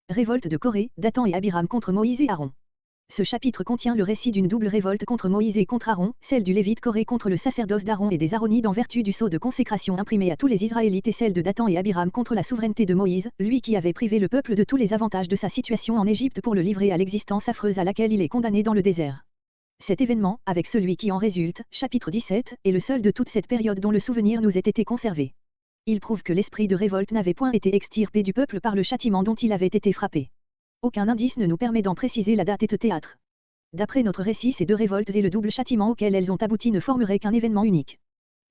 Révolte de Coré, Dathan et Abiram contre Moïse et Aaron. Ce chapitre contient le récit d'une double révolte contre Moïse et contre Aaron, celle du Lévite Coré contre le sacerdoce d'Aaron et des Aaronides en vertu du sceau de consécration imprimé à tous les Israélites et celle de Dathan et Abiram contre la souveraineté de Moïse, lui qui avait privé le peuple de tous les avantages de sa situation en Égypte pour le livrer à l'existence affreuse à laquelle il est condamné dans le désert. Cet événement, avec celui qui en résulte, chapitre 17, est le seul de toute cette période dont le souvenir nous ait été conservé. Il prouve que l'esprit de révolte n'avait point été extirpé du peuple par le châtiment dont il avait été frappé. Aucun indice ne nous permet d'en préciser la date et le théâtre. D'après notre récit, ces deux révoltes et le double châtiment auquel elles ont abouti ne formeraient qu'un événement unique.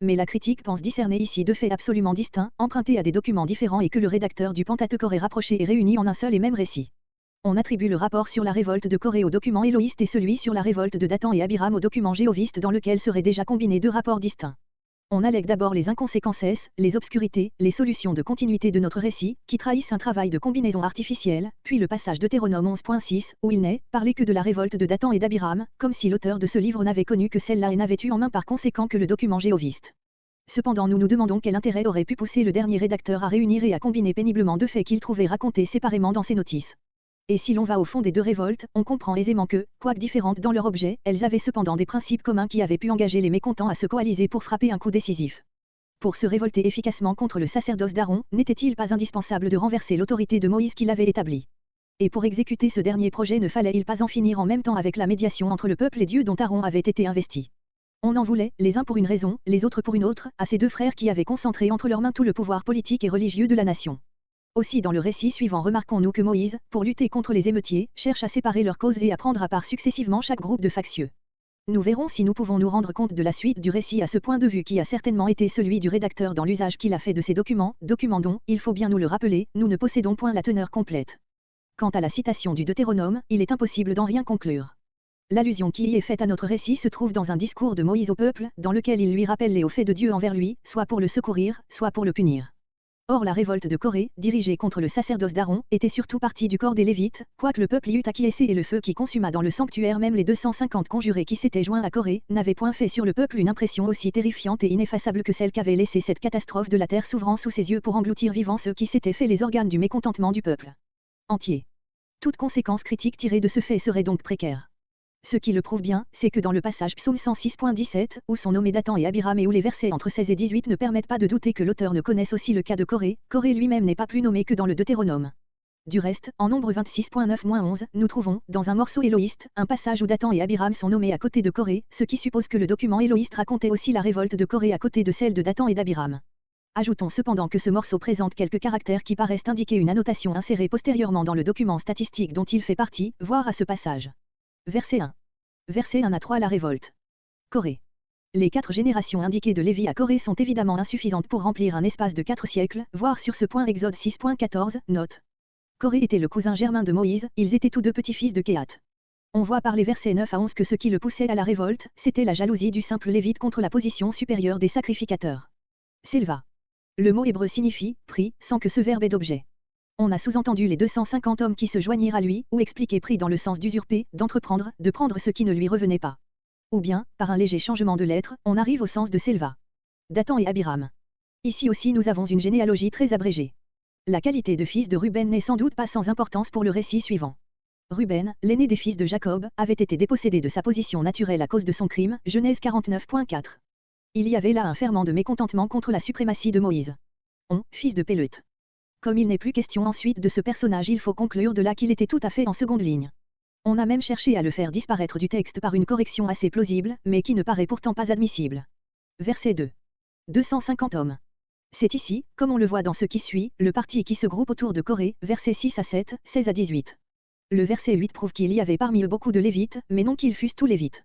Mais la critique pense discerner ici deux faits absolument distincts, empruntés à des documents différents et que le rédacteur du Pentateuque aurait rapprochés et réunis en un seul et même récit. On attribue le rapport sur la révolte de Coré au document éloïste et celui sur la révolte de Dathan et Abiram au document jéhoviste dans lequel seraient déjà combinés deux rapports distincts. On allègue d'abord les inconséquences, les obscurités, les solutions de continuité de notre récit, qui trahissent un travail de combinaison artificielle, puis le passage Deutéronome 11.6, où il n'est parlé que de la révolte de Dathan et d'Abiram, comme si l'auteur de ce livre n'avait connu que celle-là et n'avait eu en main par conséquent que le document jéhoviste. Cependant nous nous demandons quel intérêt aurait pu pousser le dernier rédacteur à réunir et à combiner péniblement deux faits qu'il trouvait racontés séparément dans ses notices. Et si l'on va au fond des deux révoltes, on comprend aisément que, quoique différentes dans leur objet, elles avaient cependant des principes communs qui avaient pu engager les mécontents à se coaliser pour frapper un coup décisif. Pour se révolter efficacement contre le sacerdoce d'Aaron, n'était-il pas indispensable de renverser l'autorité de Moïse qui l'avait établie? Et pour exécuter ce dernier projet ne fallait-il pas en finir en même temps avec la médiation entre le peuple et Dieu dont Aaron avait été investi? On en voulait, les uns pour une raison, les autres pour une autre, à ces deux frères qui avaient concentré entre leurs mains tout le pouvoir politique et religieux de la nation. Aussi dans le récit suivant remarquons-nous que Moïse, pour lutter contre les émeutiers, cherche à séparer leurs causes et à prendre à part successivement chaque groupe de factieux. Nous verrons si nous pouvons nous rendre compte de la suite du récit à ce point de vue qui a certainement été celui du rédacteur dans l'usage qu'il a fait de ces documents dont, il faut bien nous le rappeler, nous ne possédons point la teneur complète. Quant à la citation du Deutéronome, il est impossible d'en rien conclure. L'allusion qui y est faite à notre récit se trouve dans un discours de Moïse au peuple, dans lequel il lui rappelle les hauts faits de Dieu envers lui, soit pour le secourir, soit pour le punir. Or la révolte de Coré, dirigée contre le sacerdoce d'Aaron, était surtout partie du corps des Lévites, quoique le peuple y eût acquiescé et le feu qui consuma dans le sanctuaire même les 250 conjurés qui s'étaient joints à Coré, n'avait point fait sur le peuple une impression aussi terrifiante et ineffaçable que celle qu'avait laissée cette catastrophe de la terre s'ouvrant sous ses yeux pour engloutir vivants ceux qui s'étaient fait les organes du mécontentement du peuple entier. Toute conséquence critique tirée de ce fait serait donc précaire. Ce qui le prouve bien, c'est que dans le passage Psaume 106.17, où sont nommés Dathan et Abiram et où les versets entre 16 et 18 ne permettent pas de douter que l'auteur ne connaisse aussi le cas de Coré, Coré lui-même n'est pas plus nommé que dans le Deutéronome. Du reste, en Nombre 26.9-11, nous trouvons, dans un morceau éloïste, un passage où Dathan et Abiram sont nommés à côté de Coré, ce qui suppose que le document éloïste racontait aussi la révolte de Coré à côté de celle de Dathan et d'Abiram. Ajoutons cependant que ce morceau présente quelques caractères qui paraissent indiquer une annotation insérée postérieurement dans le document statistique dont il fait partie, voire à ce passage. Verset 1. Verset 1 à 3 La révolte. Coré. Les 4 générations indiquées de Lévi à Coré sont évidemment insuffisantes pour remplir un espace de 4 siècles, voire sur ce point Exode 6.14, note. Coré était le cousin germain de Moïse, ils étaient tous deux petits-fils de Kehat. On voit par les versets 9 à 11 que ce qui le poussait à la révolte, c'était la jalousie du simple Lévite contre la position supérieure des sacrificateurs. Selva. Le mot hébreu signifie « pris » sans que ce verbe ait d'objet. On a sous-entendu les 250 hommes qui se joignirent à lui, ou expliqué pris dans le sens d'usurper, d'entreprendre, de prendre ce qui ne lui revenait pas. Ou bien, par un léger changement de lettre, on arrive au sens de Selva. Dathan et Abiram. Ici aussi nous avons une généalogie très abrégée. La qualité de fils de Ruben n'est sans doute pas sans importance pour le récit suivant. Ruben, l'aîné des fils de Jacob, avait été dépossédé de sa position naturelle à cause de son crime, Genèse 49.4. Il y avait là un ferment de mécontentement contre la suprématie de Moïse. Fils de Pélut. Comme il n'est plus question ensuite de ce personnage, il faut conclure de là qu'il était tout à fait en seconde ligne. On a même cherché à le faire disparaître du texte par une correction assez plausible, mais qui ne paraît pourtant pas admissible. Verset 2. 250 hommes. C'est ici, comme on le voit dans ce qui suit, le parti qui se groupe autour de Coré, versets 6 à 7, 16 à 18. Le verset 8 prouve qu'il y avait parmi eux beaucoup de Lévites, mais non qu'ils fussent tous Lévites.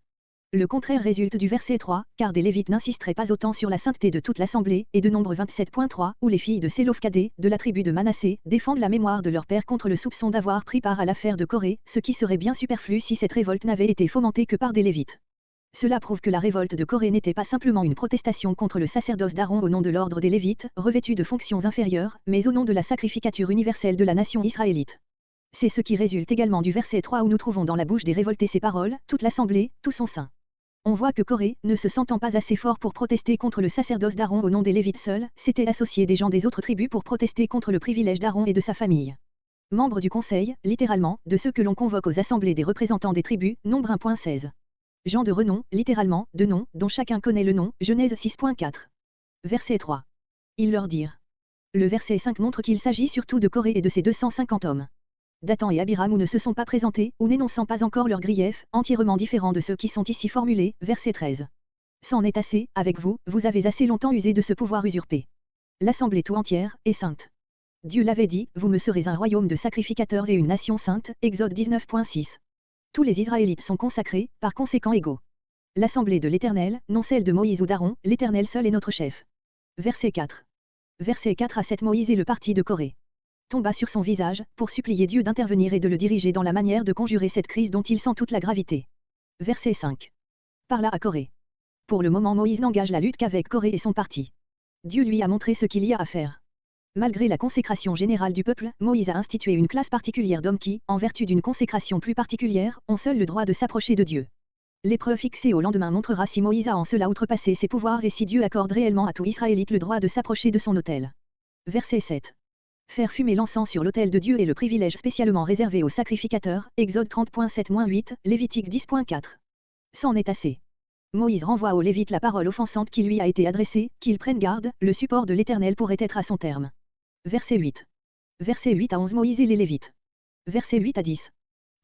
Le contraire résulte du verset 3, car des Lévites n'insisteraient pas autant sur la sainteté de toute l'assemblée, et de Nombre 27.3, où les filles de Sélofcadé, de la tribu de Manassé, défendent la mémoire de leur père contre le soupçon d'avoir pris part à l'affaire de Coré, ce qui serait bien superflu si cette révolte n'avait été fomentée que par des Lévites. Cela prouve que la révolte de Coré n'était pas simplement une protestation contre le sacerdoce d'Aaron au nom de l'ordre des Lévites, revêtu de fonctions inférieures, mais au nom de la sacrificature universelle de la nation israélite. C'est ce qui résulte également du verset 3 où nous trouvons dans la bouche des révoltés ces paroles, toute l'assemblée, tout son sein. On voit que Coré, ne se sentant pas assez fort pour protester contre le sacerdoce d'Aaron au nom des Lévites seuls, s'était associé des gens des autres tribus pour protester contre le privilège d'Aaron et de sa famille. Membres du conseil, littéralement, de ceux que l'on convoque aux assemblées des représentants des tribus, nombre 1.16. Gens de renom, littéralement, de noms, dont chacun connaît le nom, Genèse 6.4. Verset 3. Ils leur dirent. Le verset 5 montre qu'il s'agit surtout de Coré et de ses 250 hommes. Dathan et Abiram ou ne se sont pas présentés, ou n'énonçant pas encore leurs griefs, entièrement différents de ceux qui sont ici formulés, verset 13. C'en est assez, avec vous, vous avez assez longtemps usé de ce pouvoir usurpé. L'assemblée tout entière est sainte. Dieu l'avait dit, vous me serez un royaume de sacrificateurs et une nation sainte, Exode 19.6. Tous les Israélites sont consacrés, par conséquent égaux. L'assemblée de l'Éternel, non celle de Moïse ou d'Aaron, l'Éternel seul est notre chef. Verset 4. Verset 4 à 7 Moïse et le parti de Coré tomba sur son visage, pour supplier Dieu d'intervenir et de le diriger dans la manière de conjurer cette crise dont il sent toute la gravité. Verset 5. Parla à Coré. Pour le moment Moïse n'engage la lutte qu'avec Coré et son parti. Dieu lui a montré ce qu'il y a à faire. Malgré la consécration générale du peuple, Moïse a institué une classe particulière d'hommes qui, en vertu d'une consécration plus particulière, ont seul le droit de s'approcher de Dieu. L'épreuve fixée au lendemain montrera si Moïse a en cela outrepassé ses pouvoirs et si Dieu accorde réellement à tout Israélite le droit de s'approcher de son autel. Verset 7. Faire fumer l'encens sur l'autel de Dieu est le privilège spécialement réservé aux sacrificateurs, Exode 30.7-8, Lévitique 10.4. C'en est assez. Moïse renvoie aux Lévites la parole offensante qui lui a été adressée, qu'ils prennent garde, le support de l'Éternel pourrait être à son terme. Verset 8. Verset 8 à 11 Moïse et les Lévites. Verset 8 à 10.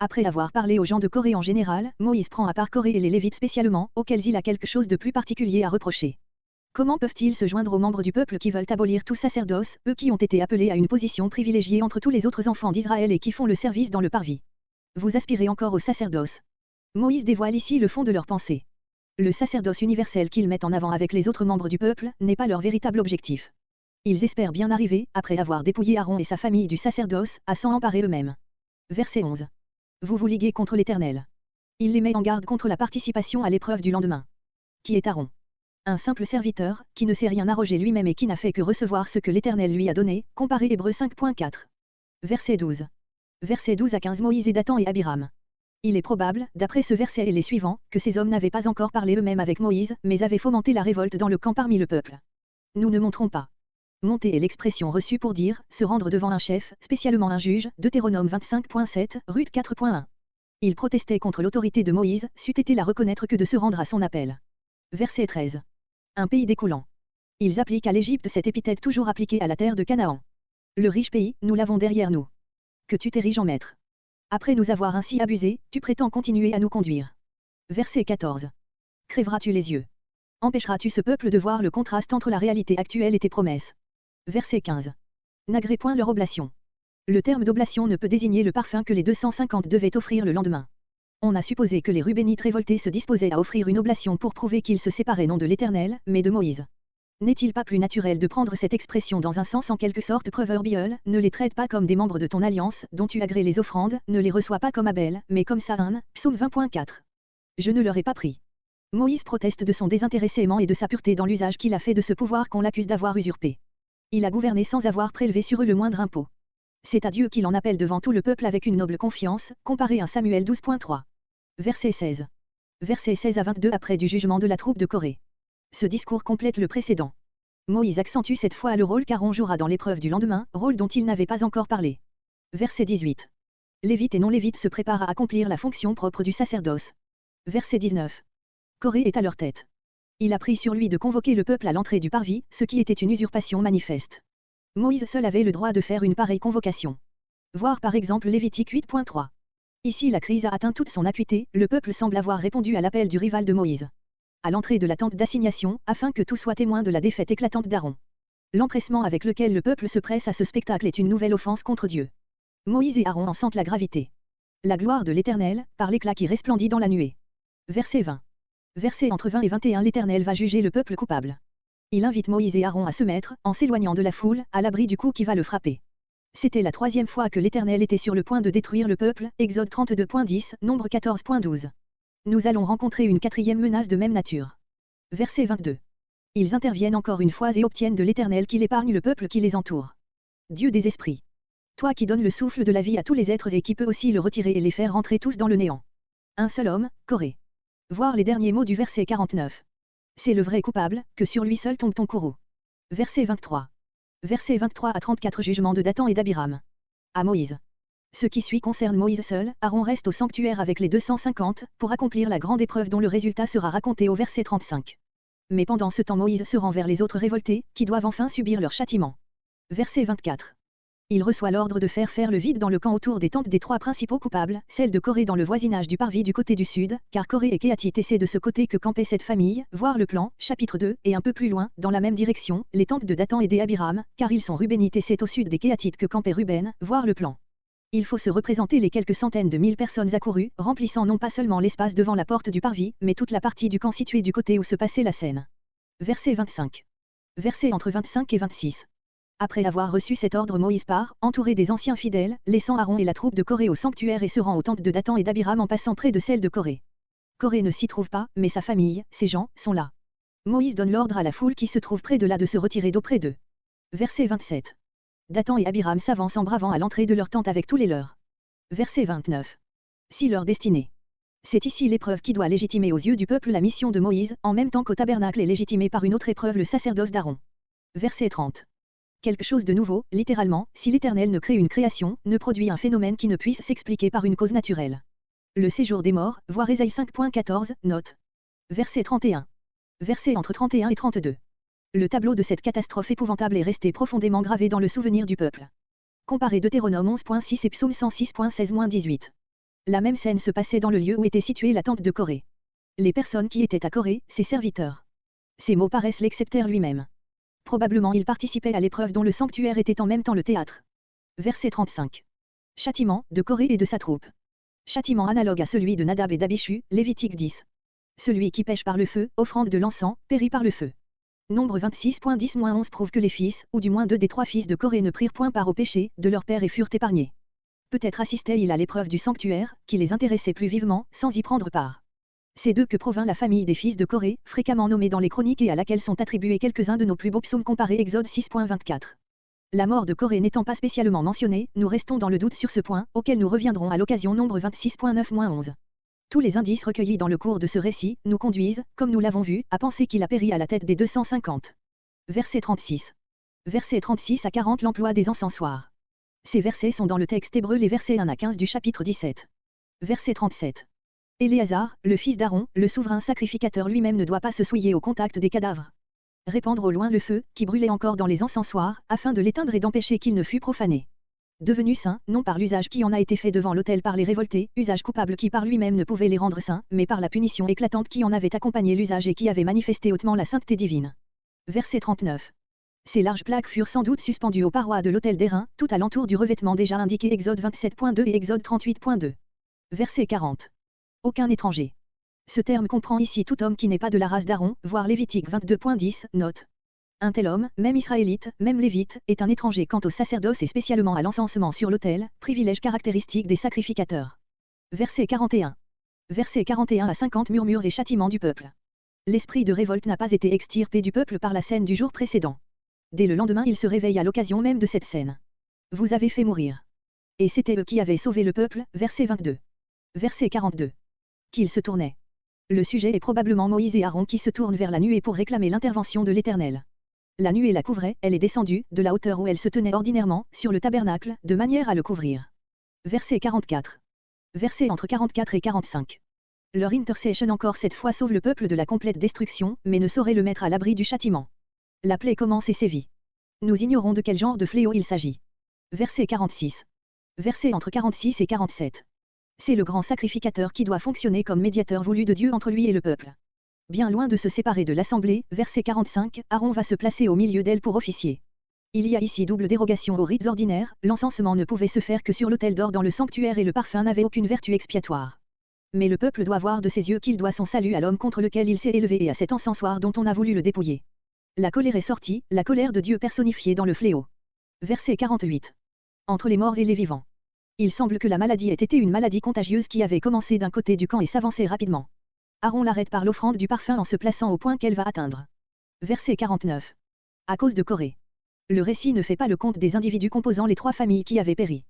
Après avoir parlé aux gens de Coré en général, Moïse prend à part Coré et les Lévites spécialement, auxquels il a quelque chose de plus particulier à reprocher. Comment peuvent-ils se joindre aux membres du peuple qui veulent abolir tout sacerdoce, eux qui ont été appelés à une position privilégiée entre tous les autres enfants d'Israël et qui font le service dans le parvis? Vous aspirez encore au sacerdoce. Moïse dévoile ici le fond de leur pensée. Le sacerdoce universel qu'ils mettent en avant avec les autres membres du peuple, n'est pas leur véritable objectif. Ils espèrent bien arriver, après avoir dépouillé Aaron et sa famille du sacerdoce, à s'en emparer eux-mêmes. Verset 11. Vous vous liguez contre l'Éternel. Il les met en garde contre la participation à l'épreuve du lendemain. Qui est Aaron? Un simple serviteur, qui ne sait rien arroger lui-même et qui n'a fait que recevoir ce que l'Éternel lui a donné, comparé Hébreux 5.4. Verset 12. Verset 12 à 15 Moïse et Dathan et Abiram. Il est probable, d'après ce verset et les suivants, que ces hommes n'avaient pas encore parlé eux-mêmes avec Moïse, mais avaient fomenté la révolte dans le camp parmi le peuple. Nous ne montrons pas. Monter est l'expression reçue pour dire, se rendre devant un chef, spécialement un juge, Deutéronome 25.7, Ruth 4.1. Ils protestaient contre l'autorité de Moïse, c'eût été la reconnaître que de se rendre à son appel. Verset 13. Un pays découlant. Ils appliquent à l'Égypte cette épithète toujours appliquée à la terre de Canaan. Le riche pays, nous l'avons derrière nous. Que tu t'ériges en maître. Après nous avoir ainsi abusés, tu prétends continuer à nous conduire. Verset 14. Crèveras-tu les yeux? Empêcheras-tu ce peuple de voir le contraste entre la réalité actuelle et tes promesses? Verset 15. N'agrée point leur oblation. Le terme d'oblation ne peut désigner le parfum que les 250 devaient offrir le lendemain. On a supposé que les Rubénites révoltés se disposaient à offrir une oblation pour prouver qu'ils se séparaient non de l'Éternel, mais de Moïse. N'est-il pas plus naturel de prendre cette expression dans un sens en quelque sorte proverbial, ne les traite pas comme des membres de ton alliance, dont tu agrées les offrandes, ne les reçois pas comme Abel, mais comme Saïn, Psaume 20.4. Je ne leur ai pas pris. Moïse proteste de son désintéressement et de sa pureté dans l'usage qu'il a fait de ce pouvoir qu'on l'accuse d'avoir usurpé. Il a gouverné sans avoir prélevé sur eux le moindre impôt. C'est à Dieu qu'il en appelle devant tout le peuple avec une noble confiance, comparé à Samuel 12.3. Verset 16. Verset 16 à 22 après du jugement de la troupe de Corée. Ce discours complète le précédent. Moïse accentue cette fois le rôle qu'Aaron jouera dans l'épreuve du lendemain, rôle dont il n'avait pas encore parlé. Verset 18. Lévites et non-lévites se préparent à accomplir la fonction propre du sacerdoce. Verset 19. Corée est à leur tête. Il a pris sur lui de convoquer le peuple à l'entrée du parvis, ce qui était une usurpation manifeste. Moïse seul avait le droit de faire une pareille convocation. Voir par exemple Lévitique 8.3. Ici la crise a atteint toute son acuité, le peuple semble avoir répondu à l'appel du rival de Moïse. À l'entrée de la tente d'assignation, afin que tout soit témoin de la défaite éclatante d'Aaron. L'empressement avec lequel le peuple se presse à ce spectacle est une nouvelle offense contre Dieu. Moïse et Aaron en sentent la gravité. La gloire de l'Éternel, par l'éclat qui resplendit dans la nuée. Verset 20. Verset entre 20 et 21 L'Éternel va juger le peuple coupable. Il invite Moïse et Aaron à se mettre, en s'éloignant de la foule, à l'abri du coup qui va le frapper. C'était la troisième fois que l'Éternel était sur le point de détruire le peuple, Exode 32.10, Nombre 14.12. Nous allons rencontrer une quatrième menace de même nature. Verset 22. Ils interviennent encore une fois et obtiennent de l'Éternel qu'il épargne le peuple qui les entoure. Dieu des esprits. Toi qui donnes le souffle de la vie à tous les êtres et qui peux aussi le retirer et les faire rentrer tous dans le néant. Un seul homme, Corée. Voir les derniers mots du verset 49. C'est le vrai coupable, que sur lui seul tombe ton courroux. Verset 23. Verset 23 à 34 Jugement de Dathan et d'Abiram. À Moïse. Ce qui suit concerne Moïse seul, Aaron reste au sanctuaire avec les 250, pour accomplir la grande épreuve dont le résultat sera raconté au verset 35. Mais pendant ce temps Moïse se rend vers les autres révoltés, qui doivent enfin subir leur châtiment. Verset 24. Il reçoit l'ordre de faire le vide dans le camp autour des tentes des trois principaux coupables, celle de Coré dans le voisinage du parvis du côté du sud, car Coré et Kéhatite essaient de ce côté que campait cette famille, voir le plan, chapitre 2, et un peu plus loin, dans la même direction, les tentes de Dathan et d'Abiram, car ils sont rubénites et c'est au sud des Kéhatites que campait Ruben, voir le plan. Il faut se représenter les quelques centaines de mille personnes accourues, remplissant non pas seulement l'espace devant la porte du parvis, mais toute la partie du camp située du côté où se passait la scène. Verset 25. Verset entre 25 et 26. Après avoir reçu cet ordre Moïse part, entouré des anciens fidèles, laissant Aaron et la troupe de Coré au sanctuaire et se rend aux tentes de Dathan et d'Abiram en passant près de celle de Coré. Coré ne s'y trouve pas, mais sa famille, ses gens, sont là. Moïse donne l'ordre à la foule qui se trouve près de là de se retirer d'auprès d'eux. Verset 27. Dathan et Abiram s'avancent en bravant à l'entrée de leur tente avec tous les leurs. Verset 29. Si leur destinée. C'est ici l'épreuve qui doit légitimer aux yeux du peuple la mission de Moïse, en même temps qu'au tabernacle est légitimé par une autre épreuve le sacerdoce d'Aaron. Verset 30. Quelque chose de nouveau, littéralement, si l'Éternel ne crée une création, ne produit un phénomène qui ne puisse s'expliquer par une cause naturelle. Le séjour des morts, voir Ésaïe 5.14, note. Verset 31. Verset entre 31 et 32. Le tableau de cette catastrophe épouvantable est resté profondément gravé dans le souvenir du peuple. Comparez Deutéronome 11.6 et Psaume 106.16-18. La même scène se passait dans le lieu où était située la tente de Coré. Les personnes qui étaient à Coré, ses serviteurs. Ces mots paraissent l'acceptèrent lui-même. Probablement il participait à l'épreuve dont le sanctuaire était en même temps le théâtre. Verset 35. Châtiment, de Coré et de sa troupe. Châtiment analogue à celui de Nadab et d'Abichu, Lévitique 10. Celui qui pêche par le feu, offrande de l'encens, périt par le feu. Nombre 26.10-11 prouve que les fils, ou du moins 2 des 3 fils de Coré ne prirent point part au péché, de leur père et furent épargnés. Peut-être assistait-il à l'épreuve du sanctuaire, qui les intéressait plus vivement, sans y prendre part. C'est d'eux que provint la famille des fils de Coré, fréquemment nommée dans les chroniques et à laquelle sont attribués quelques-uns de nos plus beaux psaumes comparés Exode 6.24. La mort de Coré n'étant pas spécialement mentionnée, nous restons dans le doute sur ce point, auquel nous reviendrons à l'occasion Nombre 26.9-11. Tous les indices recueillis dans le cours de ce récit, nous conduisent, comme nous l'avons vu, à penser qu'il a péri à la tête des 250. Verset 36. Verset 36 à 40 l'emploi des encensoirs. Ces versets sont dans le texte hébreu les versets 1 à 15 du chapitre 17. Verset 37. Éléazar, le fils d'Aaron, le souverain sacrificateur lui-même ne doit pas se souiller au contact des cadavres. Répandre au loin le feu, qui brûlait encore dans les encensoirs, afin de l'éteindre et d'empêcher qu'il ne fût profané. Devenu saint, non par l'usage qui en a été fait devant l'autel par les révoltés, usage coupable qui par lui-même ne pouvait les rendre saints, mais par la punition éclatante qui en avait accompagné l'usage et qui avait manifesté hautement la sainteté divine. Verset 39. Ces larges plaques furent sans doute suspendues aux parois de l'autel d'airain, tout alentour du revêtement déjà indiqué Exode 27.2 et Exode 38.2. Verset 40. Aucun étranger. Ce terme comprend ici tout homme qui n'est pas de la race d'Aaron, voire Lévitique 22.10, note. Un tel homme, même israélite, même lévite, est un étranger quant au sacerdoce et spécialement à l'encensement sur l'autel, privilège caractéristique des sacrificateurs. Verset 41. Versets 41 à 50 murmures et châtiments du peuple. L'esprit de révolte n'a pas été extirpé du peuple par la scène du jour précédent. Dès le lendemain il se réveille à l'occasion même de cette scène. Vous avez fait mourir. Et c'était eux qui avaient sauvé le peuple, verset 22. Verset 42. Qu'ils se tournaient. Le sujet est probablement Moïse et Aaron qui se tournent vers la nuée pour réclamer l'intervention de l'Éternel. La nuée la couvrait, elle est descendue, de la hauteur où elle se tenait ordinairement, sur le tabernacle, de manière à le couvrir. Verset 44. Versets entre 44 et 45. Leur intercession encore cette fois sauve le peuple de la complète destruction, mais ne saurait le mettre à l'abri du châtiment. La plaie commence et sévit. Nous ignorons de quel genre de fléau il s'agit. Verset 46. Versets entre 46 et 47. C'est le grand sacrificateur qui doit fonctionner comme médiateur voulu de Dieu entre lui et le peuple. Bien loin de se séparer de l'assemblée, verset 45, Aaron va se placer au milieu d'elle pour officier. Il y a ici double dérogation aux rites ordinaires, l'encensement ne pouvait se faire que sur l'autel d'or dans le sanctuaire et le parfum n'avait aucune vertu expiatoire. Mais le peuple doit voir de ses yeux qu'il doit son salut à l'homme contre lequel il s'est élevé et à cet encensoir dont on a voulu le dépouiller. La colère est sortie, la colère de Dieu personnifiée dans le fléau. Verset 48. Entre les morts et les vivants. Il semble que la maladie ait été une maladie contagieuse qui avait commencé d'un côté du camp et s'avançait rapidement. Aaron l'arrête par l'offrande du parfum en se plaçant au point qu'elle va atteindre. Verset 49. À cause de Coré. Le récit ne fait pas le compte des individus composant les 3 familles qui avaient péri.